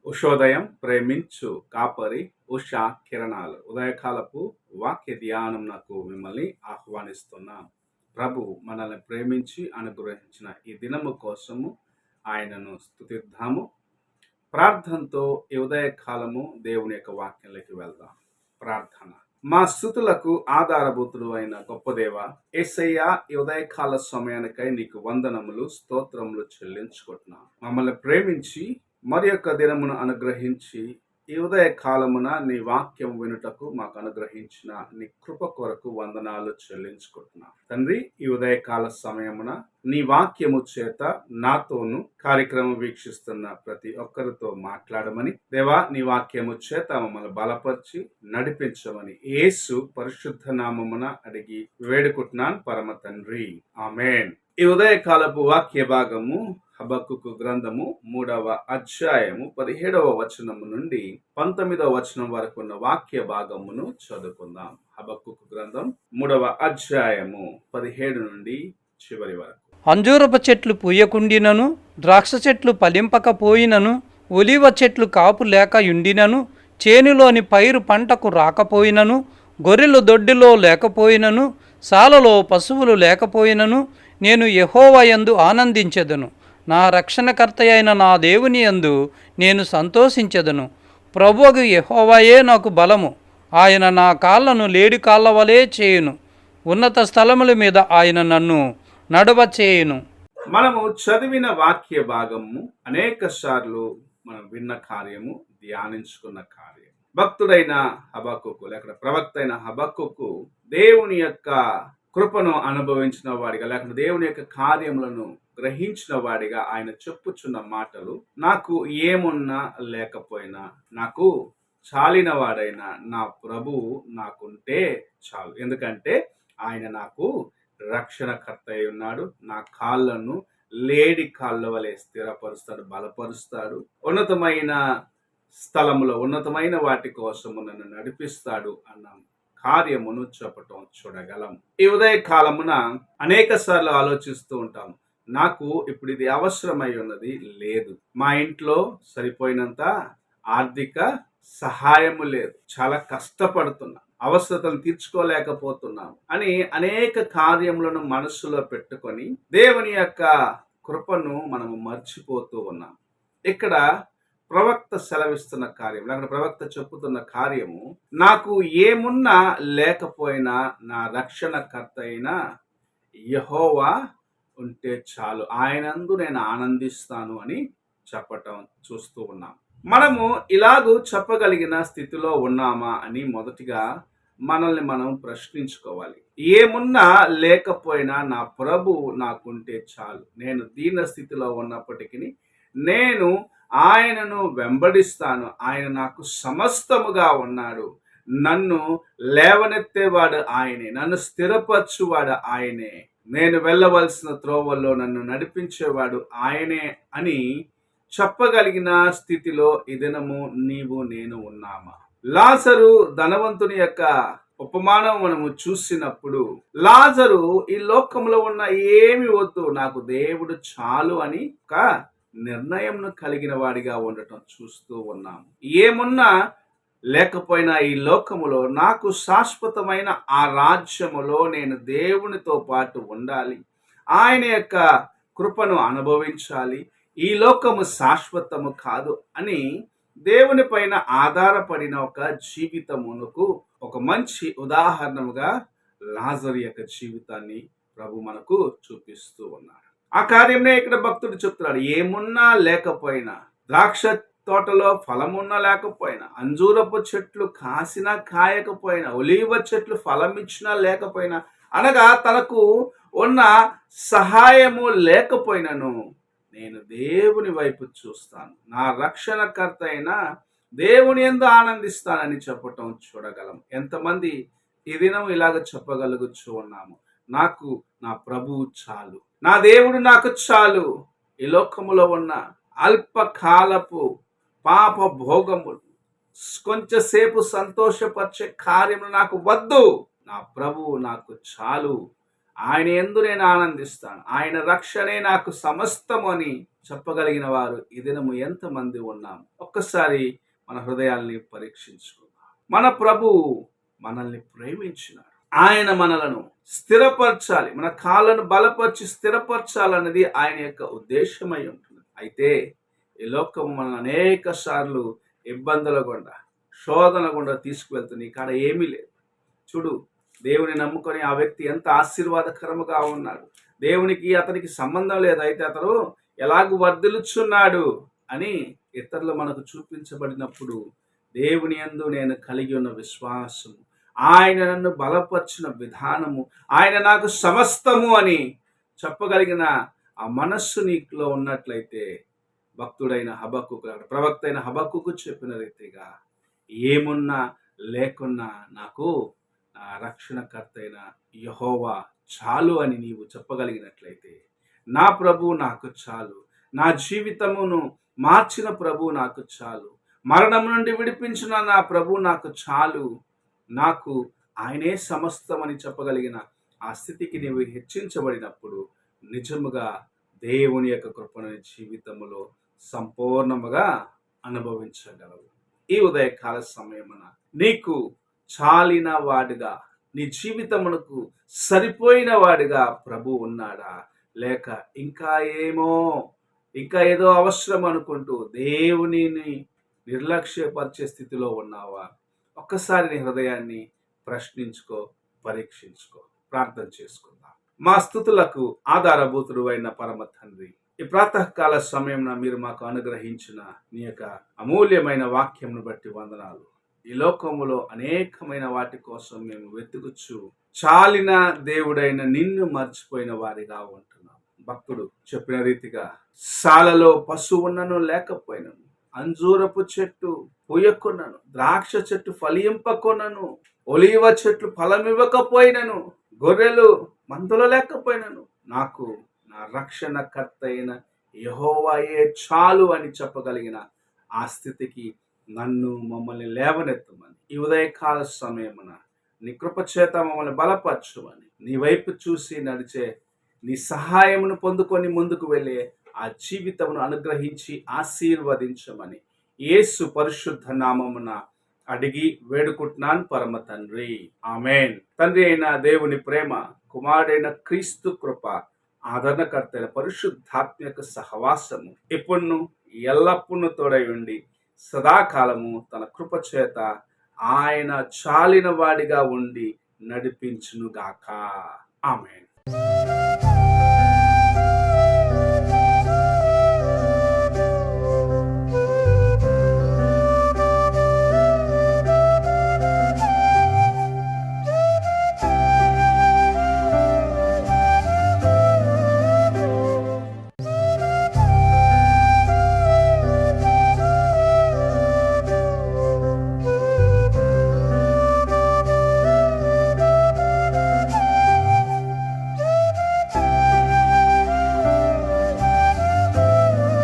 ఉషోదయం ప్రేమించు కాపరి ఉషా కిరణాలు ఉదయకాలపు వాక్య ధ్యానం నాకు మిమ్మల్ని ఆహ్వానిస్తున్నాం. ప్రభు మనల్ని ప్రేమించి అనుగ్రహించిన ఈ దినము కోసము ఆయనను స్తుతిద్దాము. ప్రార్థనతో ఈ ఉదయకాలము దేవుని యొక్క వాక్యంలోకి వెళ్దాం. ప్రార్థన. మా స్తుతులకు ఆధారభూతుడు అయిన గొప్ప దేవ యేసయ్య, ఈ ఉదయకాల సమయానికై నీకు వందనములు స్తోత్రములు చెల్లించుకుంటున్నాం. మమ్మల్ని ప్రేమించి మరి యొక్క దినమును అనుగ్రహించి ఈ ఉదయ కాలమున నీ వాక్యం వినుటకు మాకు అనుగ్రహించిన నీ కృప కొరకు వందనాలు చెల్లించుకుంటున్నాం. తండ్రి, ఈ ఉదయకాల సమయమున నీ వాక్యము చేత నాతోను కార్యక్రమం వీక్షిస్తున్న ప్రతి ఒక్కరితో మాట్లాడమని దేవా, నీ వాక్యము చేత మమ్మల్ని బలపరిచి నడిపించమని యేసు పరిశుద్ధ నామమున అడిగి వేడుకుంటున్నాను పరమ తండ్రి, ఆమేన్. ఈ ఉదయకాలపు వాక్య భాగము హబక్కుకు గ్రంథము 3వ అధ్యాయము 17వ వచనము నుండి 19వ వచనం వరకు ఉన్న వాక్య భాగమును చదువుకుందాం. హబక్కుకు గ్రంథం 3వ అధ్యాయము 17 నుండి చివరి వరకు. అంజూరపు చెట్లు పూయకుండినను, ద్రాక్ష చెట్లు ఫలింపకపోయినను, ఒలివ చెట్లు కాపు లేక యుండినను, చేనులోని పైరు పంటకు రాకపోయినను, గొర్రెలు దొడ్డిలో లేకపోయినను, సాలలో పశువులు లేకపోయినను, నేను యెహోవా యందు ఆనందించెదను. నా రక్షణకర్త అయిన నా దేవుని యందు నేను సంతోషించెదను. ప్రభువు యెహోవాయే నాకు బలము. ఆయన నా కాళ్ళను లేడి కాళ్ళ వలె చేయును. ఉన్నత స్థలముల మీద ఆయన నన్ను నడవ చేయును. మనము చదివిన వాక్య భాగము అనేక సార్లు మనం విన్న కార్యము, ధ్యానించుకున్న కార్యం. భక్తుడైన హబక్కుకు లేక ప్రవక్త అయిన హబక్కుకు దేవుని యొక్క కృపను అనుభవించిన వాడిగా లేకపోతే దేవుని యొక్క కార్యములను గ్రహించిన వాడిగా ఆయన చెప్పుచున్న మాటలు, నాకు ఏమున్నా లేకపోయినా నాకు చాలిన వాడైన నా ప్రభువు నాకుంటే చాలు. ఎందుకంటే ఆయన నాకు రక్షణకర్త అయి ఉన్నాడు. నా కాళ్ళను లేడి కాళ్ళ వలె స్థిరపరుస్తాడు, బలపరుస్తాడు. ఉన్నతమైన స్థలములో ఉన్నతమైన వాటి కోసము నన్ను నడిపిస్తాడు అన్న కార్యమును చెప్పటం చూడగలం. ఈ ఉదయ కాలమున అనేక సార్లు ఆలోచిస్తూ ఉంటాం, నాకు ఇప్పుడు ఇది అవసరమై ఉన్నది లేదు, మా ఇంట్లో సరిపోయినంత ఆర్థిక సహాయము లేదు, చాలా కష్టపడుతున్నా, అవసరతలు తీర్చుకోలేకపోతున్నాం అని అనేక కార్యములను మనస్సులో పెట్టుకొని దేవుని యొక్క కృపను మనము మర్చిపోతూ ఉన్నాం. ఇక్కడ ప్రవక్త సెలవిస్తున్న కార్యం లేకపోతే ప్రవక్త చెప్పుతున్న కార్యము, నాకు ఏమున్నా లేకపోయినా నా రక్షణకర్త అయిన యెహోవా ఉంటే చాలు, ఆయనందు నేను ఆనందిస్తాను అని చెప్పటం చూస్తూ ఉన్నాం. మనము ఇలాగూ చెప్పగలిగిన స్థితిలో ఉన్నామా అని మొదటిగా మనల్ని మనం ప్రశ్నించుకోవాలి. ఏమున్నా లేకపోయినా నా ప్రభు నాకుంటే చాలు, నేను దీన స్థితిలో ఉన్నప్పటికీ నేను ఆయనను వెంబడిస్తాను, ఆయన నాకు సమస్తముగా ఉన్నాడు, నన్ను లేవనెత్తేవాడు ఆయనే, నన్ను స్థిరపరచువాడు ఆయనే, నేను వెళ్ళవలసిన త్రోవల్లో నన్ను నడిపించేవాడు ఆయనే అని చెప్పగలిగిన స్థితిలో ఈ దినము నీవు నేను ఉన్నామా? లాజరు ధనవంతుని యొక్క ఉపమానం మనము చూసినప్పుడు, లాజరు ఈ లోకంలో ఉన్న ఏమి వద్దు, నాకు దేవుడు చాలు అని ఒక నిర్ణయంను కలిగిన వాడిగా ఉండటం చూస్తూ ఉన్నాము. ఏమున్నా లేకపోయినా ఈ లోకములో నాకు శాశ్వతమైన ఆ రాజ్యములో నేను దేవునితో పాటు ఉండాలి, ఆయన యొక్క కృపను అనుభవించాలి, ఈ లోకము శాశ్వతము కాదు అని దేవుని పైన ఆధారపడిన ఒక జీవితమునకు ఒక మంచి ఉదాహరణగా లాజరు యొక్క జీవితాన్ని ప్రభు మనకు చూపిస్తూ ఉన్నారు. ఆ కార్యంనే ఇక్కడ భక్తుడు చెప్తున్నాడు. ఏమున్నా లేకపోయినా, ద్రాక్ష తోటలో ఫలమున్నా లేకపోయినా, అంజూరపు చెట్లు కాసినా కాయకపోయినా, ఒలీవ చెట్లు ఫలమిచ్చినా లేకపోయినా, అనగా తనకు ఉన్న సహాయము లేకపోయినను నేను దేవుని వైపు చూస్తాను, నా రక్షణకర్త అయిన దేవుని యందు ఆనందిస్తానని చెప్పటం చూడగలం. ఎంతమంది ఈ దినం ఇలాగ చెప్పగలుగుచూ ఉన్నాము, నాకు నా ప్రభువు చాలు, నా దేవుడు నాకు చాలు, ఈ లోకములో ఉన్న అల్పకాలపు పాప భోగములు, కొంచెంసేపు సంతోషపరిచే కార్యములు నాకు వద్దు, నా ప్రభువు నాకు చాలు, ఆయన యందు నేను ఆనందిస్తాను, ఆయన రక్షణే నాకు సమస్తము అని చెప్పగలిగిన వారు ఈ దినము ఎంతమంది ఉన్నాము? ఒక్కసారి మన హృదయాల్ని పరీక్షించుకుందాం. మన ప్రభువు మనల్ని ప్రేమించినాడు. ఆయన మనలను స్థిరపరచాలి, మన కాళ్ళను బలపరిచి స్థిరపరచాలన్నది ఆయన యొక్క ఉద్దేశమై ఉంటుంది. అయితే ఈ లోకము మనం అనేక సార్లు ఇబ్బందుల గుండా, శోధన గుండా తీసుకువెళ్తుంది. ఇక్కడ ఏమీ లేదు. చూడు, దేవుని నమ్ముకొని ఆ వ్యక్తి ఎంత ఆశీర్వాదకరముగా ఉన్నాడు. దేవునికి అతనికి సంబంధం లేదు, అయితే అతను ఎలాగూ వర్ధిల్లుచున్నాడు అని ఇతరులు మనకు చూపించబడినప్పుడు దేవుని యందు నేను కలిగి ఉన్న విశ్వాసము, ఆయన నన్ను బలపరిచిన విధానము, ఆయన నాకు సమస్తము అని చెప్పగలిగిన ఆ మనస్సు నీలో ఉన్నట్లయితే భక్తుడైన హబక్కుకు, ప్రవక్త అయిన హబక్కుకు చెప్పిన రీతిగా ఏమున్నా లేకున్నా నాకు నా రక్షణకర్త అయిన యెహోవా చాలు అని నీవు చెప్పగలిగినట్లయితే, నా ప్రభు నాకు చాలు, నా జీవితమును మార్చిన ప్రభు నాకు చాలు, మరణం నుండి విడిపించిన నా ప్రభు నాకు చాలు, నాకు ఆయనే సమస్తం అని చెప్పగలిగిన ఆ స్థితికి నీవు హెచ్చించబడినప్పుడు నిజముగా దేవుని యొక్క కృపను జీవితములో సంపూర్ణముగా అనుభవించగలవు. ఈ ఉదయకాల సమయమున నీకు చాలిన వాడిగా, నీ జీవితమునకు సరిపోయిన వాడిగా ప్రభు ఉన్నాడా? లేక ఇంకా ఏదో అవసరం అనుకుంటూ దేవునిని నిర్లక్ష్యపరిచే స్థితిలో ఉన్నావా? ఒక్కసారి నీ హృదయాన్ని ప్రశ్నించుకో, పరీక్షించుకో. ప్రార్థన చేసుకుందాం. మా స్తుతులకు ఆధారభూతుడు అయిన పరమ తండ్రి, ఈ ప్రాతకాల సమయంలో మీరు మాకు అనుగ్రహించిన నీ యొక్క అమూల్యమైన వాక్యంను బట్టి వందనాలు. ఈ లోకములో అనేకమైన వాటి కోసం మేము వెతుకుచు చాలిన దేవుడైన నిన్ను మర్చిపోయిన వారిగా ఉంటున్నాం. భక్తుడు చెప్పిన రీతిగా, సాలలో పశువున్నను లేకపోయినను, అంజూరపు చెట్టు పూయకున్నను, ద్రాక్ష చెట్టు ఫలింపకున్నను, ఒలీవ చెట్లు ఫలమివ్వకపోయినను, గొర్రెలు మందలు లేకపోయినను, నాకు నా రక్షణకర్త అయిన యెహోవాయే చాలు అని చెప్పగలిగిన ఆ స్థితికి నన్ను, మమ్మల్ని లేవనెత్తమని ఈ ఉదయకాల సమయమున నీ కృపచేత మమ్మల్ని బలపరచుమని, నీ వైపు చూసి నడిచే నీ సహాయమును పొందుకొని ముందుకు వెళ్ళే ఆ జీవితమును అనుగ్రహించి ఆశీర్వదించమని యేసు పరిశుద్ధ నామమున అడిగి వేడుకుంటున్నాను పరమ తండ్రి, ఆమేన్. తండ్రి అయిన దేవుని ప్రేమ, కుమారుడైన క్రీస్తు కృప, ఆదరణకర్త అయిన పరిశుద్ధాత్మ యొక్క సహవాసము ఎప్పుడును ఎల్లప్పుడూ తోడై ఉండి సదాకాలము తన కృప చేత ఆయన చాలిన వాడిగా ఉండి నడిపించునుగాక. ఆమేన్.